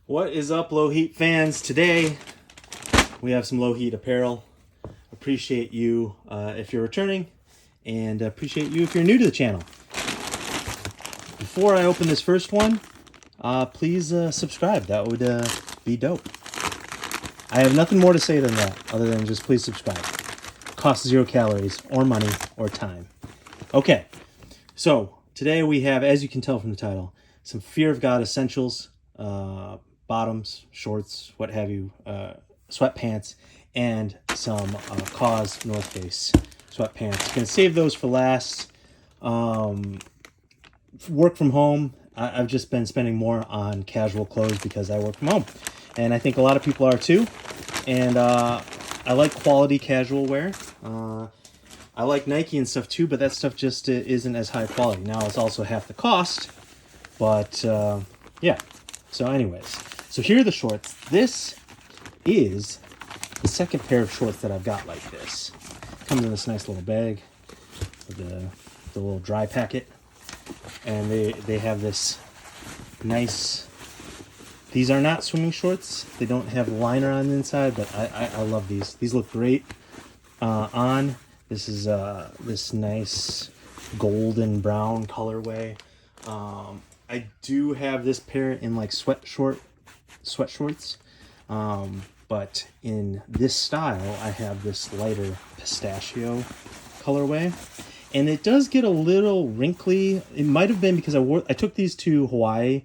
What is up, Lowheat fans? Today we have some Lowheat apparel. Appreciate you if you're returning, and appreciate you if you're new to the channel. Before I open this first one, please subscribe. That would be dope. I have nothing more to say than that, other than just please subscribe. Costs 0 calories, or money, or time. Okay, so today we have, as you can tell from the title, some Fear of God essentials. Bottoms, shorts, what have you, sweatpants, and some KAWS North Face sweatpants. Gonna save those for last. Work from home. I've just been spending more on casual clothes because I work from home, and I think a lot of people are too. And I like quality casual wear. I like Nike and stuff too, but that stuff just isn't as high quality. Now it's also half the cost, but yeah. So anyways, so here are the shorts. This is the second pair of shorts that I've got like this. Comes in this nice little bag with the little dry packet. And they have this nice, these are not swimming shorts. They don't have liner on the inside, but I love these. These look great on. This is this nice golden brown colorway. I do have this pair in like sweat shorts, but in this style I have this lighter pistachio colorway, and it does get a little wrinkly. It might have been because I took these to Hawaii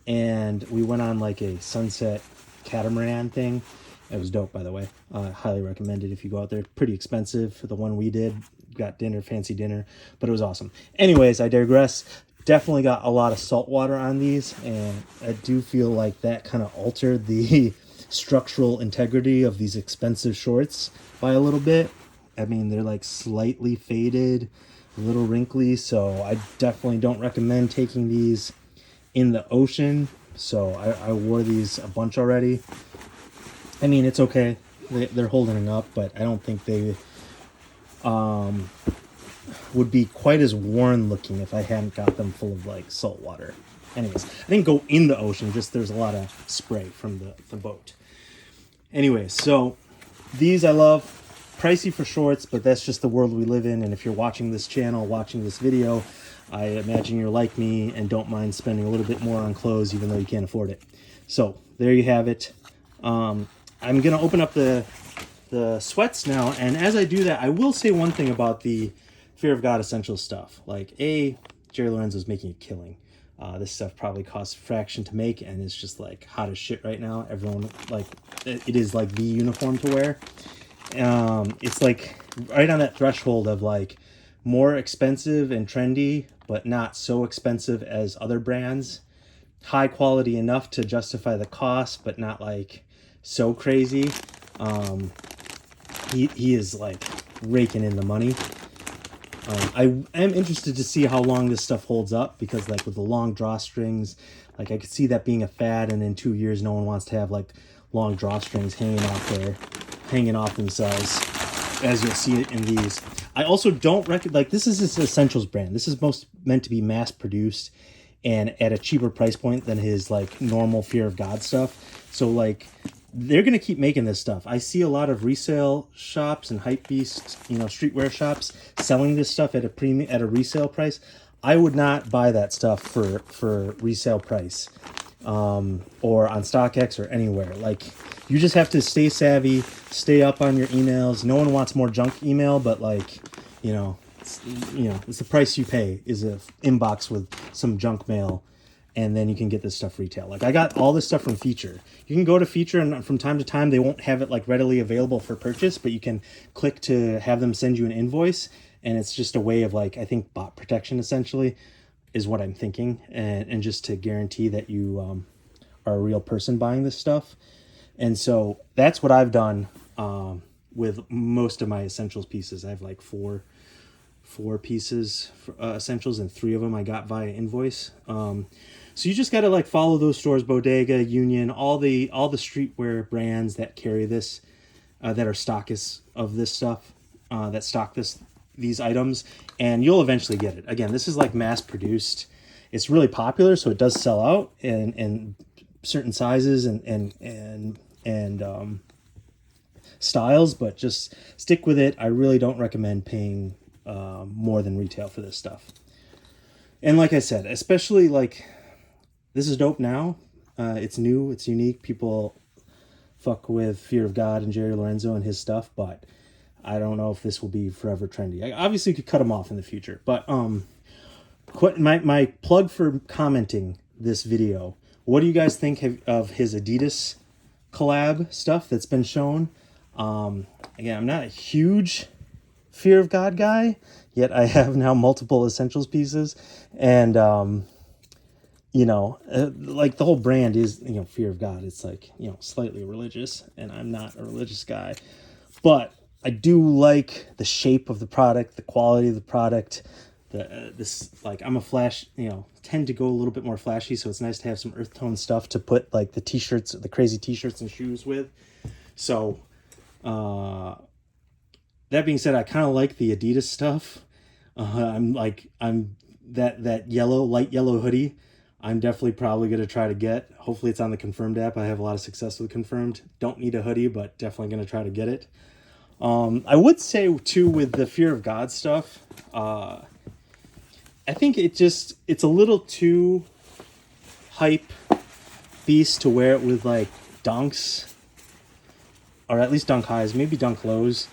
and we went on like a sunset catamaran thing. It was dope, by the way. Highly recommended if you go out there. Pretty expensive for the one we did. Got dinner, fancy dinner, but it was awesome. Anyways, I digress. Definitely got a lot of salt water on these, and I do feel like that kind of altered the structural integrity of these expensive shorts by a little bit. I mean, they're like slightly faded, a little wrinkly, so I definitely don't recommend taking these in the ocean. So I wore these a bunch already. I mean, it's okay. They're holding up, but I don't think they would be quite as worn looking if I hadn't got them full of like salt water. Anyways, I didn't go in the ocean, just there's a lot of spray from the boat. Anyways, so these I love. Pricey for shorts, but that's just the world we live in. And if you're watching this channel, watching this video, I imagine you're like me and don't mind spending a little bit more on clothes even though you can't afford it. So there you have it. I'm gonna open up the sweats now, and as I do that, I will say one thing about the Fear of God essential stuff. Like, Jerry Lorenzo's making a killing. This stuff probably costs a fraction to make, and it's just like hot as shit right now. Everyone, like, it is like the uniform to wear. It's like right on that threshold of like more expensive and trendy, but not so expensive as other brands. High quality enough to justify the cost, but not like so crazy. He is like raking in the money. I am interested to see how long this stuff holds up, because like with the long drawstrings, like I could see that being a fad, and in 2 years no one wants to have like long drawstrings hanging off themselves, as you'll see it in these. I also don't like, this is his essentials brand. This is most meant to be mass produced and at a cheaper price point than his like normal Fear of God stuff. So like, they're going to keep making this stuff. I see a lot of resale shops and Hypebeast, streetwear shops selling this stuff at a resale price. I would not buy that stuff for resale price, or on StockX or anywhere. Like, you just have to stay savvy, stay up on your emails. No one wants more junk email, but like, it's the price you pay is an inbox with some junk mail. And then you can get this stuff retail. Like, I got all this stuff from Feature. You can go to Feature, and from time to time they won't have it like readily available for purchase, but you can click to have them send you an invoice, and it's just a way of like, I think, bot protection essentially is what I'm thinking, and just to guarantee that you are a real person buying this stuff. And so that's what I've done with most of my essentials pieces. I have like four pieces for essentials, and 3 of them I got via invoice. So you just got to like follow those stores, Bodega, Union, all the streetwear brands that carry this, that are stockists of this stuff, that stock these items, and you'll eventually get it. Again, this is like mass produced. It's really popular, so it does sell out, and certain sizes and styles, but just stick with it. I really don't recommend paying more than retail for this stuff. And like I said, especially like this is dope now. It's new, it's unique. People fuck with Fear of God and Jerry Lorenzo and his stuff, but I don't know if this will be forever trendy. I obviously could cut them off in the future, but my plug for commenting this video. What do you guys think of his Adidas collab stuff that's been shown? Again, I'm not a huge Fear of God guy, yet I have now multiple Essentials pieces, and you know, like the whole brand is, you know, Fear of God. It's like, you know, slightly religious, and I'm not a religious guy, but I do like the shape of the product, the quality of the product. This, like, I'm a flash, you know, tend to go a little bit more flashy, so it's nice to have some earth tone stuff to put like the t-shirts, the crazy t-shirts and shoes with. So that being said, I kind of like the Adidas stuff. I'm that yellow, light yellow hoodie. I'm definitely probably going to try to get. Hopefully it's on the Confirmed app. I have a lot of success with Confirmed. Don't need a hoodie, but definitely going to try to get it. I would say too, with the Fear of God stuff, I think it's a little too hype beast to wear it with like dunks, or at least dunk highs, maybe dunk lows.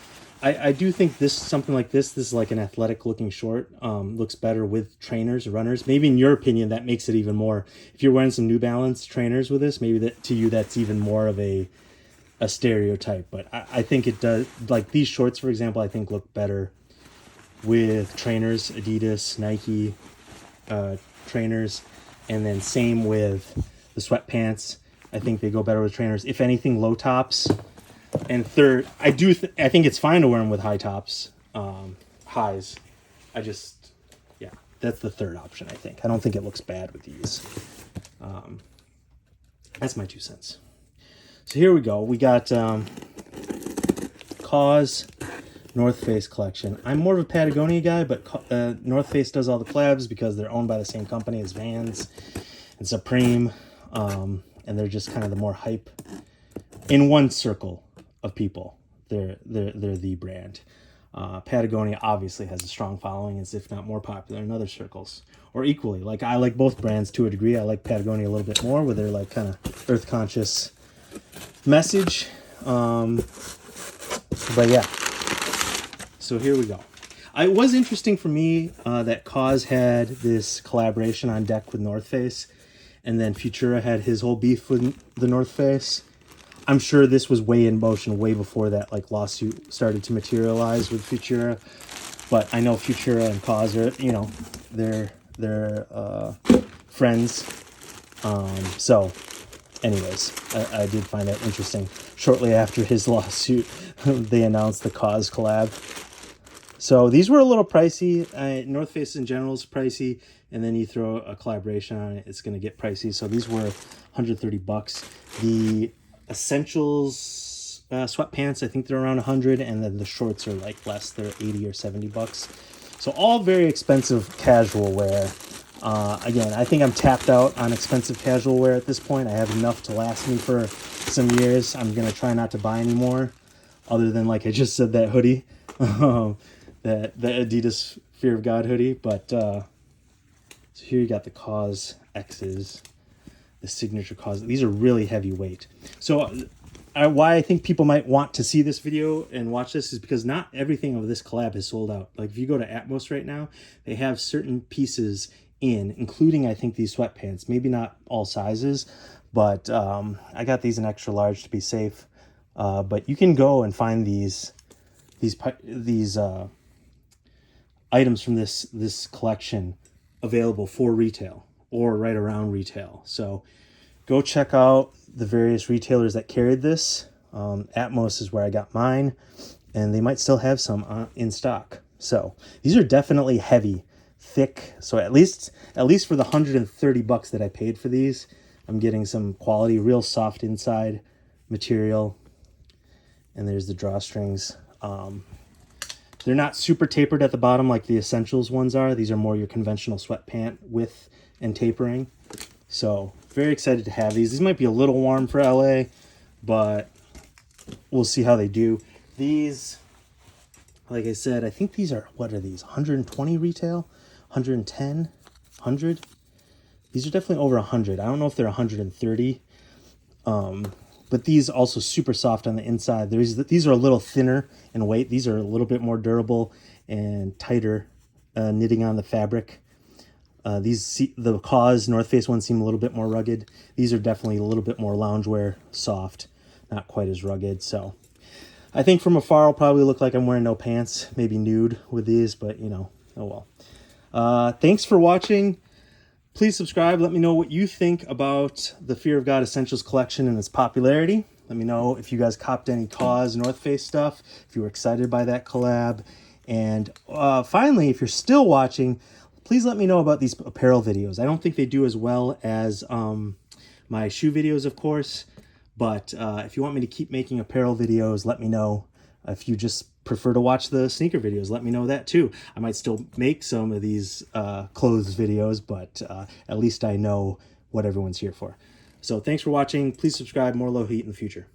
I do think something like this is like an athletic looking short, looks better with trainers, runners. Maybe in your opinion, that makes it even more. If you're wearing some New Balance trainers with this, maybe that to you, that's even more of a stereotype. But I think it does, like these shorts, for example, I think look better with trainers, Adidas, Nike trainers, and then same with the sweatpants. I think they go better with trainers. If anything, low tops. And third, I think it's fine to wear them with high tops, highs. Yeah, that's the third option, I think. I don't think it looks bad with these. That's my 2 cents. So here we go. We got KAWS North Face collection. I'm more of a Patagonia guy, but North Face does all the collabs because they're owned by the same company as Vans and Supreme, and they're just kind of the more hype in one circle of people. They're the brand. Patagonia obviously has a strong following, as if not more popular in other circles, or equally. Like, I like both brands to a degree. I like Patagonia a little bit more with their like kind of earth conscious message. But yeah, so here we go. It was interesting for me that KAWS had this collaboration on deck with North Face, and then Futura had his whole beef with the North Face. I'm sure this was way in motion way before that like lawsuit started to materialize with Futura, but I know Futura and KAWS are, you know, they're friends. So anyways, I did find that interesting. Shortly after his lawsuit, they announced the KAWS collab. So these were a little pricey. North Face in general is pricey, and then you throw a collaboration on it, it's going to get pricey. So these were $130. The Essentials sweatpants, I think they're around 100, and then the shorts are like less. They're 80 or $70. So all very expensive casual wear. Again, I think I'm tapped out on expensive casual wear at this point. I have enough to last me for some years. I'm going to try not to buy any more, other than, like I just said, that hoodie, the Adidas Fear of God hoodie. But so here you got the KAWS X's, the signature KAWS. These are really heavyweight. So why I think people might want to see this video and watch this is because not everything of this collab is sold out. Like if you go to Atmos right now, they have certain pieces including I think these sweatpants. Maybe not all sizes, but I got these in extra large to be safe. But you can go and find these items from this collection available for retail or right around retail. So go check out the various retailers that carried this. Atmos is where I got mine, and they might still have some in stock. So these are definitely heavy, thick. So at least for the $130 that I paid for these, I'm getting some quality, real soft inside material. And there's the drawstrings. They're not super tapered at the bottom like the Essentials ones are. These are more your conventional sweatpant width and tapering. So very excited to have these. These might be a little warm for LA, but we'll see how they do. These, like I said, I think these are, what are these, 120 retail, 110, 100? These are definitely over 100. I don't know if they're 130. But these also super soft on the inside. These are a little thinner in weight. These are a little bit more durable and tighter knitting on the fabric. The KAWS North Face ones seem a little bit more rugged. These are definitely a little bit more loungewear, soft, not quite as rugged. So I think from afar I'll probably look like I'm wearing no pants, maybe nude with these, but you know, oh well. Thanks for watching. Please subscribe. Let me know what you think about the Fear of God Essentials collection and its popularity. Let me know if you guys copped any KAWS North Face stuff, if you were excited by that collab. And finally, if you're still watching, please let me know about these apparel videos. I don't think they do as well as my shoe videos, of course. But if you want me to keep making apparel videos, let me know. If you just prefer to watch the sneaker videos, let me know that too. I might still make some of these clothes videos, but at least I know what everyone's here for. So thanks for watching. Please subscribe. More Lowheat in the future.